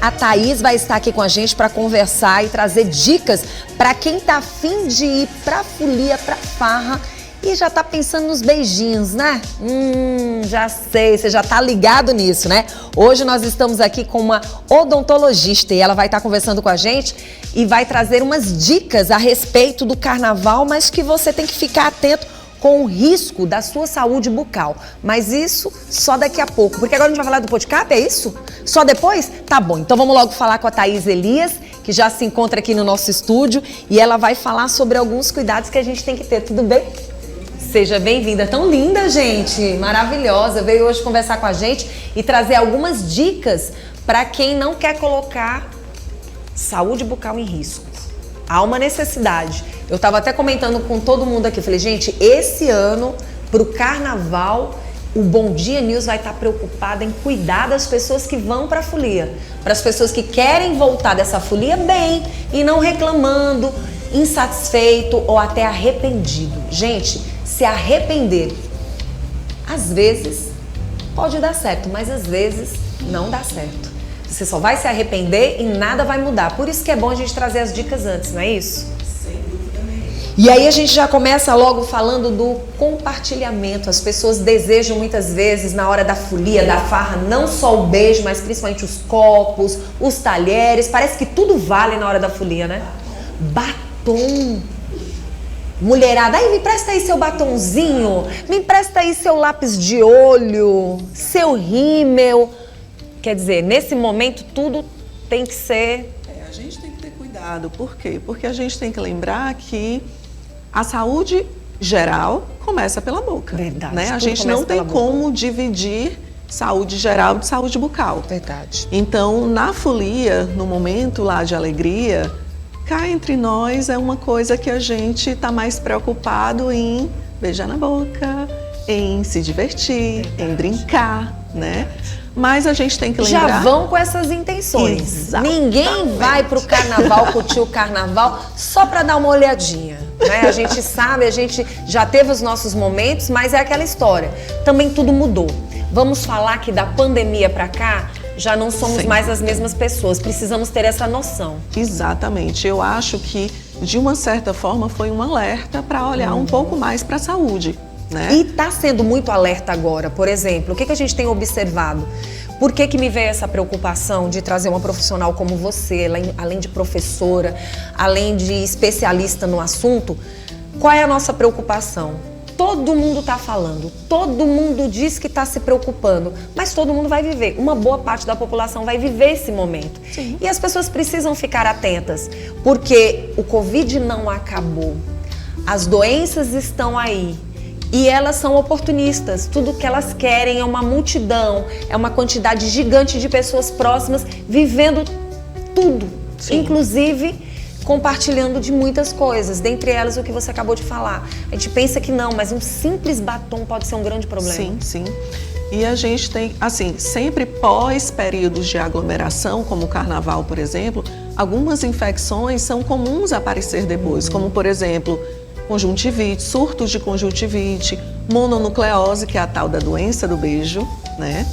a Thaís vai estar aqui com a gente para conversar e trazer dicas para quem tá afim de ir pra folia, pra farra e já tá pensando nos beijinhos, né? Já sei, você já tá ligado nisso, né? Hoje nós estamos aqui com uma odontologista e ela vai estar conversando com a gente e vai trazer umas dicas a respeito do carnaval, mas que você tem que ficar atento com o risco da sua saúde bucal. Mas isso só daqui a pouco, porque agora a gente vai falar do podcast, é isso? Só depois? Tá bom, então vamos logo falar com a Thaís Elias, que já se encontra aqui no nosso estúdio e ela vai falar sobre alguns cuidados que a gente tem que ter, tudo bem? Seja bem-vinda, tão linda, gente, maravilhosa, veio hoje conversar com a gente e trazer algumas dicas para quem não quer colocar saúde bucal em risco. Há uma necessidade. Eu estava até comentando com todo mundo aqui, falei, gente, esse ano, pro carnaval, o Bom Dia News vai estar preocupada em cuidar das pessoas que vão para a folia, para as pessoas que querem voltar dessa folia bem e não reclamando, insatisfeito ou até arrependido. Gente, se arrepender, às vezes pode dar certo, mas às vezes não dá certo. Você só vai se arrepender e nada vai mudar. Por isso que é bom a gente trazer as dicas antes, não é isso? Sem dúvida nenhuma. E aí a gente já começa logo falando do compartilhamento. As pessoas desejam muitas vezes na hora da folia, da farra, não só o beijo, mas principalmente os copos, os talheres. Parece que tudo vale na hora da folia, né? Batom. Mulherada, aí me empresta aí seu batonzinho, me empresta aí seu lápis de olho, seu rímel. Quer dizer, nesse momento tudo tem que ser... A gente tem que ter cuidado. Por quê? Porque a gente tem que lembrar que a saúde geral começa pela boca. Verdade. Né? A gente não tem como dividir saúde geral de saúde bucal. Verdade. Então, na folia, no momento lá de alegria, cá entre nós é uma coisa que a gente está mais preocupado em beijar na boca, em se divertir, em brincar, né? Mas a gente tem que lembrar... Já vão com essas intenções. Exatamente. Ninguém vai pro carnaval, curtir o carnaval só para dar uma olhadinha, né? A gente sabe, a gente já teve os nossos momentos, mas é aquela história. Também tudo mudou. Vamos falar que da pandemia para cá, já não somos mais as mesmas pessoas. Precisamos ter essa noção. Exatamente. Eu acho que, de uma certa forma, foi um alerta para olhar um pouco mais para a saúde. Né? E está sendo muito alerta agora, por exemplo, o que a gente tem observado? Por que me veio essa preocupação de trazer uma profissional como você, além de professora, além de especialista no assunto? Qual é a nossa preocupação? Todo mundo está falando, todo mundo diz que está se preocupando, mas todo mundo vai viver, uma boa parte da população vai viver esse momento. Sim. E as pessoas precisam ficar atentas, porque o Covid não acabou, as doenças estão aí. E elas são oportunistas, tudo que elas querem é uma multidão, é uma quantidade gigante de pessoas próximas vivendo tudo, Sim. Inclusive compartilhando de muitas coisas, dentre elas o que você acabou de falar. A gente pensa que não, mas um simples batom pode ser um grande problema. Sim, sim. E a gente tem, assim, sempre pós períodos de aglomeração, como o carnaval, por exemplo, algumas infecções são comuns a aparecer depois, como por exemplo... conjuntivite, surtos de conjuntivite, mononucleose, que é a tal da doença do beijo, né?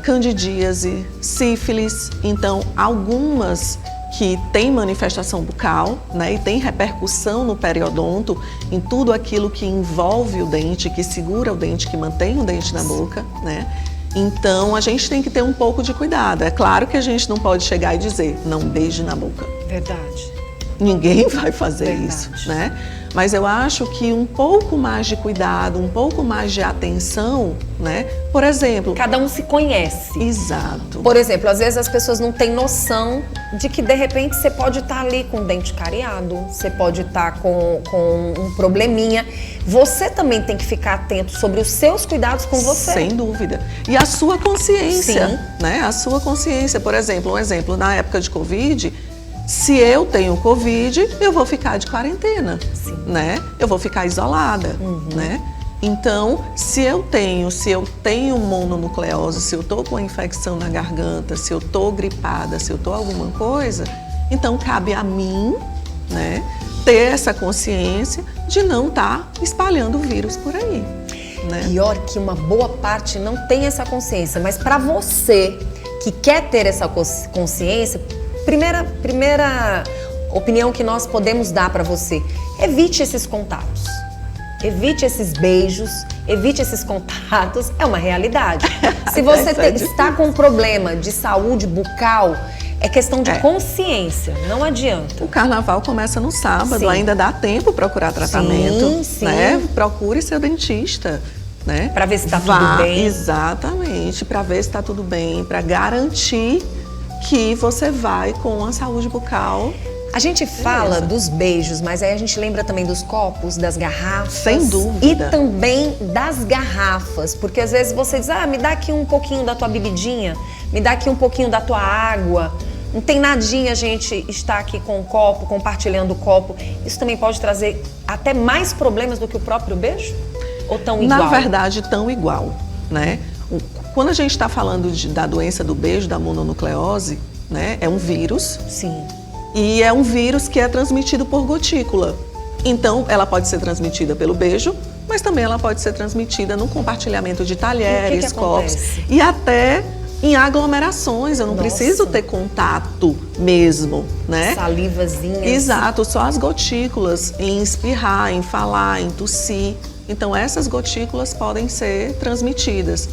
Candidíase, sífilis. Então, algumas que têm manifestação bucal, né? E tem repercussão no periodonto, em tudo aquilo que envolve o dente, que segura o dente, que mantém o dente na boca, né? Então, a gente tem que ter um pouco de cuidado. É claro que a gente não pode chegar e dizer, não beije na boca. Verdade. Ninguém vai fazer Verdade. isso, né? Mas eu acho que um pouco mais de cuidado, um pouco mais de atenção, né? Por exemplo... Cada um se conhece. Exato. Por exemplo, às vezes as pessoas não têm noção de que de repente você pode estar ali com o dente cariado, você pode estar com um probleminha. Você também tem que ficar atento sobre os seus cuidados com você. Sem dúvida. E a sua consciência, Sim. né? A sua consciência. Por exemplo, um exemplo, na época de Covid... Se eu tenho Covid, eu vou ficar de quarentena, né? Eu vou ficar isolada, né? Então, se eu tenho mononucleose, se eu tô com infecção na garganta, se eu tô gripada, se eu tô alguma coisa, então cabe a mim, né, ter essa consciência de não estar espalhando o vírus por aí, né? Pior que uma boa parte não tem essa consciência, mas para você que quer ter essa consciência, primeira opinião que nós podemos dar para você: evite esses contatos. Evite esses beijos, evite esses contatos, é uma realidade. Se você está com um problema de saúde bucal, é questão de consciência, não adianta. O carnaval começa no sábado, Sim. ainda dá tempo procurar tratamento, sim. né? Procure seu dentista, né? Para ver se está tudo bem. Exatamente, para ver se está tudo bem, para garantir que você vai com a saúde bucal. A gente fala dos beijos, mas aí a gente lembra também dos copos, das garrafas. Sem dúvida. E também das garrafas, porque às vezes você diz, me dá aqui um pouquinho da tua bebidinha, me dá aqui um pouquinho da tua água. Não tem nadinha a gente estar aqui com o copo, compartilhando o copo. Isso também pode trazer até mais problemas do que o próprio beijo? Ou tão igual? Na verdade, tão igual, né? Quando a gente está falando da doença do beijo, da mononucleose, né? É um vírus. Sim. E é um vírus que é transmitido por gotícula. Então, ela pode ser transmitida pelo beijo, mas também ela pode ser transmitida no compartilhamento de talheres, copos e até em aglomerações. Eu não preciso ter contato mesmo, né? Salivazinha. Exato, só as gotículas em espirrar, em falar, em tossir. Então, essas gotículas podem ser transmitidas.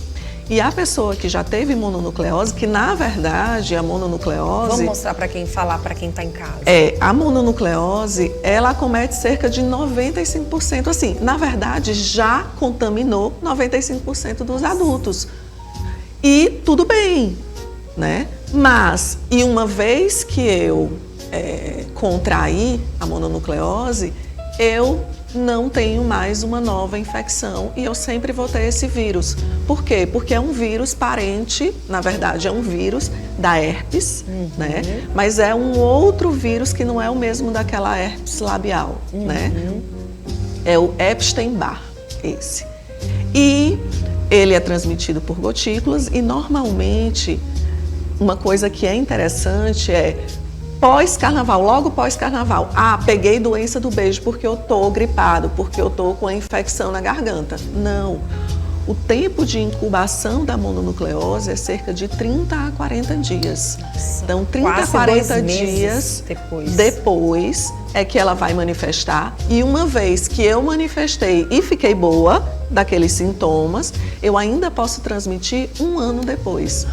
E a pessoa que já teve mononucleose, que na verdade a mononucleose... Vamos mostrar para quem falar, para quem está em casa. A mononucleose, ela acomete cerca de 95%, assim, na verdade já contaminou 95% dos adultos. E tudo bem, né? Mas, e uma vez que eu contraí a mononucleose, eu não tenho mais uma nova infecção e eu sempre vou ter esse vírus. Por quê? Porque é um vírus parente, na verdade é um vírus da herpes, né? Mas é um outro vírus que não é o mesmo daquela herpes labial, né? É o Epstein-Barr, esse. E ele é transmitido por gotículas e normalmente uma coisa que é interessante é pós-carnaval, logo pós-carnaval. Peguei doença do beijo porque eu tô gripado, porque eu tô com a infecção na garganta. Não. O tempo de incubação da mononucleose é cerca de 30 a 40 dias. Então, 30 a 40 dias depois é que ela vai manifestar. E uma vez que eu manifestei e fiquei boa daqueles sintomas, eu ainda posso transmitir 1 ano depois.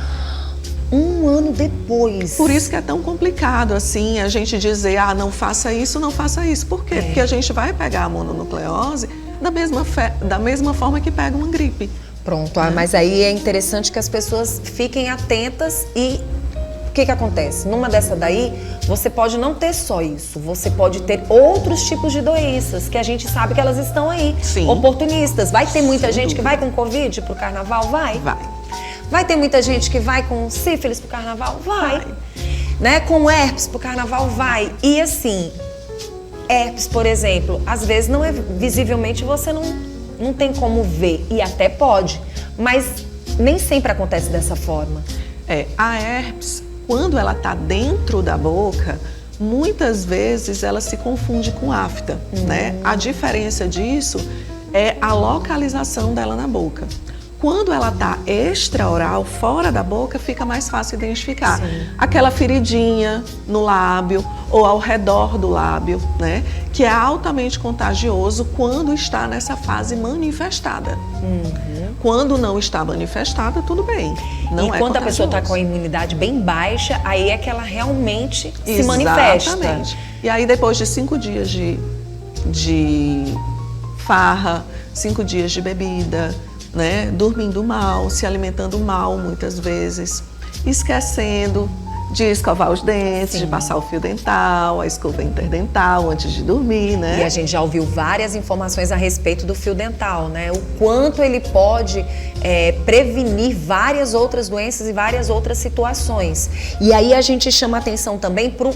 1 ano depois. Por isso que é tão complicado, assim, a gente dizer, não faça isso, não faça isso. Por quê? Porque a gente vai pegar a mononucleose da mesma forma que pega uma gripe. Pronto, mas aí é interessante que as pessoas fiquem atentas e o que acontece? Numa dessa daí, você pode não ter só isso, você pode ter outros tipos de doenças que a gente sabe que elas estão aí, oportunistas. Vai ter muita gente que vai com Covid pro carnaval? Vai. Vai ter muita gente que vai com sífilis pro carnaval? Vai. Né? Com herpes pro carnaval? Vai. E assim, herpes, por exemplo, às vezes não é visivelmente, você não tem como ver. E até pode, mas nem sempre acontece dessa forma. A herpes, quando ela tá dentro da boca, muitas vezes ela se confunde com afta, né? A diferença disso é a localização dela na boca. Quando ela está extraoral, fora da boca, fica mais fácil identificar. Aquela feridinha no lábio ou ao redor do lábio, né? Que é altamente contagioso quando está nessa fase manifestada. Quando não está manifestada, tudo bem. Não e quando a pessoa está com a imunidade bem baixa, aí é que ela realmente se manifesta. Exatamente. E aí depois de 5 dias de farra, 5 dias de bebida, né? Dormindo mal, se alimentando mal muitas vezes, esquecendo de escovar os dentes, de passar o fio dental, a escova interdental antes de dormir, né? E a gente já ouviu várias informações a respeito do fio dental, né? O quanto ele pode prevenir várias outras doenças e várias outras situações. E aí a gente chama atenção também pro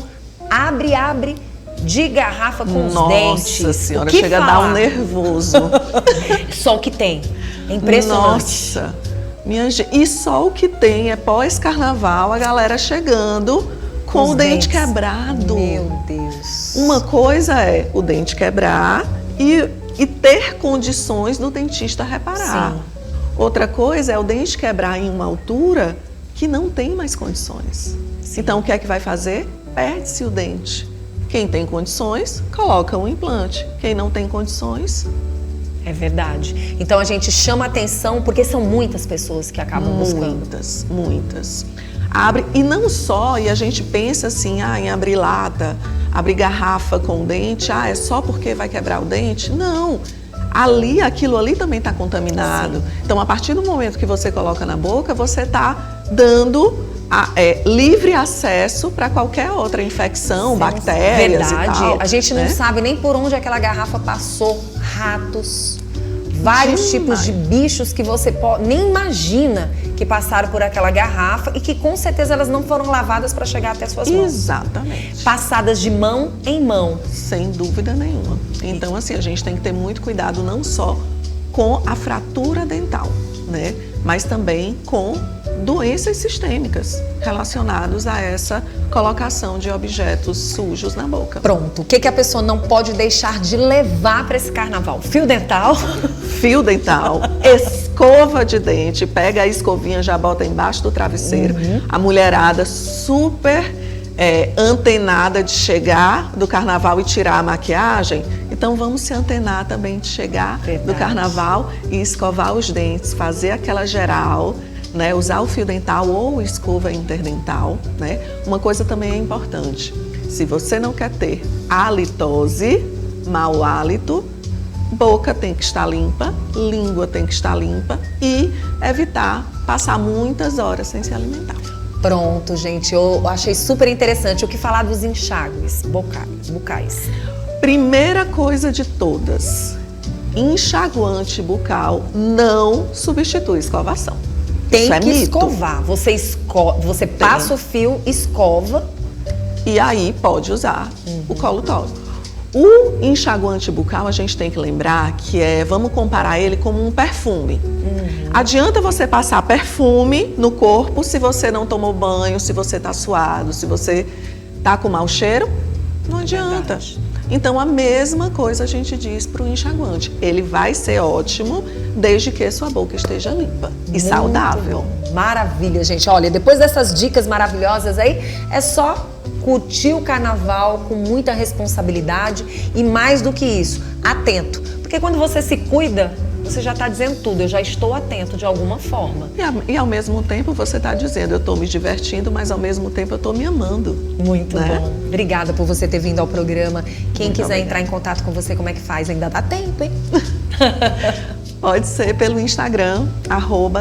abre de garrafa com os dentes. Nossa senhora, chega a dar um nervoso. Só o que tem. É impressionante. Nossa, minha gente. E só o que tem é pós-carnaval, a galera chegando com o dente quebrado. Meu Deus. Uma coisa é o dente quebrar e ter condições do dentista reparar. Outra coisa é o dente quebrar em uma altura que não tem mais condições. Então, o que é que vai fazer? Perde-se o dente. Quem tem condições, coloca um implante. Quem não tem condições... É verdade. Então, a gente chama atenção porque são muitas pessoas que acabam buscando. Muitas. Abre, e não só, e a gente pensa assim, em abrir lata, abrir garrafa com dente, é só porque vai quebrar o dente? Não. Aquilo ali também está contaminado. Sim. Então, a partir do momento que você coloca na boca, você está dando livre acesso para qualquer outra infecção, sim, bactérias e tal. A gente não sabe nem por onde aquela garrafa passou. Ratos, vários tipos de bichos que você nem imagina que passaram por aquela garrafa e que com certeza elas não foram lavadas para chegar até suas mãos. Exatamente. Passadas de mão em mão. Sem dúvida nenhuma. Então, assim, a gente tem que ter muito cuidado não só com a fratura dental, né? Mas também com doenças sistêmicas relacionadas a essa colocação de objetos sujos na boca. Pronto. O que a pessoa não pode deixar de levar para esse carnaval? Fio dental. Fio dental, escova de dente, pega a escovinha, já bota embaixo do travesseiro. A mulherada super antenada de chegar do carnaval e tirar a maquiagem. Então vamos se antenar também de chegar do carnaval e escovar os dentes, fazer aquela geral, né, usar o fio dental ou escova interdental, né? Uma coisa também é importante, se você não quer ter halitose, mau hálito, boca tem que estar limpa, língua tem que estar limpa e evitar passar muitas horas sem se alimentar. Pronto, gente, eu achei super interessante. O que falar dos enxágues bucais? Primeira coisa de todas, enxaguante bucal não substitui escovação. Tem que escovar. Você passa o fio, escova. E aí pode usar o colutório. O enxaguante bucal, a gente tem que lembrar que vamos comparar ele como um perfume. Adianta você passar perfume no corpo se você não tomou banho, se você está suado, se você está com mau cheiro? Não adianta. Então, a mesma coisa a gente diz para o enxaguante. Ele vai ser ótimo desde que sua boca esteja limpa e saudável. Maravilha, gente. Olha, depois dessas dicas maravilhosas aí, é só curtir o carnaval com muita responsabilidade e mais do que isso, atento. Porque quando você se cuida, você já está dizendo tudo, eu já estou atento de alguma forma. E ao mesmo tempo você está dizendo, eu estou me divertindo, mas ao mesmo tempo eu estou me amando. Muito bom. Obrigada por você ter vindo ao programa. Quem quiser entrar em contato com você, como é que faz? Ainda dá tempo, hein? Pode ser pelo Instagram,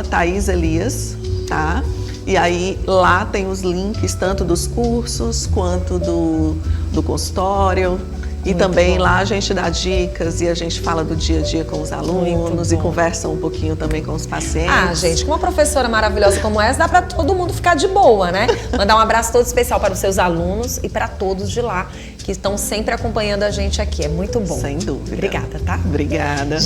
@ThaísElias, tá? E aí lá tem os links tanto dos cursos quanto do consultório. E também lá a gente dá dicas e a gente fala do dia a dia com os alunos e conversa um pouquinho também com os pacientes. Gente, com uma professora maravilhosa como essa, dá para todo mundo ficar de boa, né? Mandar um abraço todo especial para os seus alunos e para todos de lá que estão sempre acompanhando a gente aqui. É muito bom. Sem dúvida. Obrigada, tá? Obrigada.